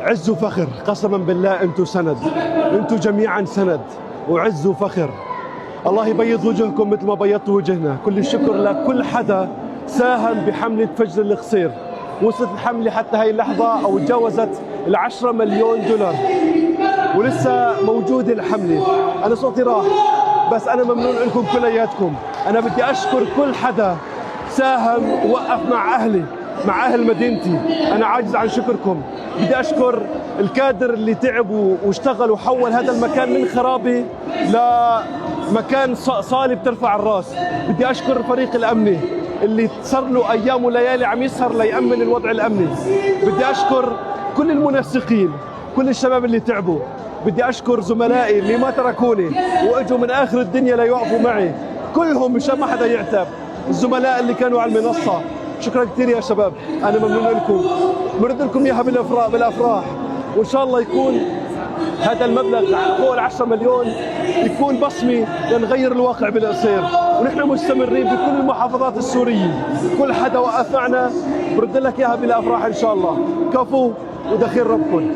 عز وفخر، قسما بالله انتم سند، انتم جميعا سند وعز وفخر. الله يبيض وجهكم مثل ما بيضتوا وجهنا. كل الشكر لكل حدا ساهم بحملة فجر القصير. وصلت الحملة حتى هاي اللحظة أو تجاوزت ال10 مليون دولار، ولسه موجودة الحملة. أنا صوتي راح، بس أنا ممنون لكم كلياتكم. أنا بدي أشكر كل حدا ساهم ووقف مع أهلي، مع أهل مدينتي. أنا عاجز عن شكركم. بدي أشكر الكادر اللي تعب واشتغل وحول هذا المكان من خرابة لمكان صالة بترفع الراس. بدي أشكر الفريق الأمني اللي صار له أيام وليالي عم يسهر ليأمن الوضع الأمني. بدي أشكر كل المنسقين، كل الشباب اللي تعبوا. بدي أشكر زملائي اللي ما تركوني وإجوا من آخر الدنيا ليوقفوا معي، كلهم مشان ما حدا يعتب. الزملاء اللي كانوا على المنصة، شكرا كثير يا شباب، أنا ممنون لكم. برد لكم إياها بالأفراح، وإن شاء الله يكون هذا المبلغ فوق ال10 مليون يكون بصمة لنغير الواقع بالقصير. ونحن مستمرين بكل المحافظات السورية، كل حدا وقف معنا برد لك إياها بالأفراح إن شاء الله. كفو ودخيل ربكم.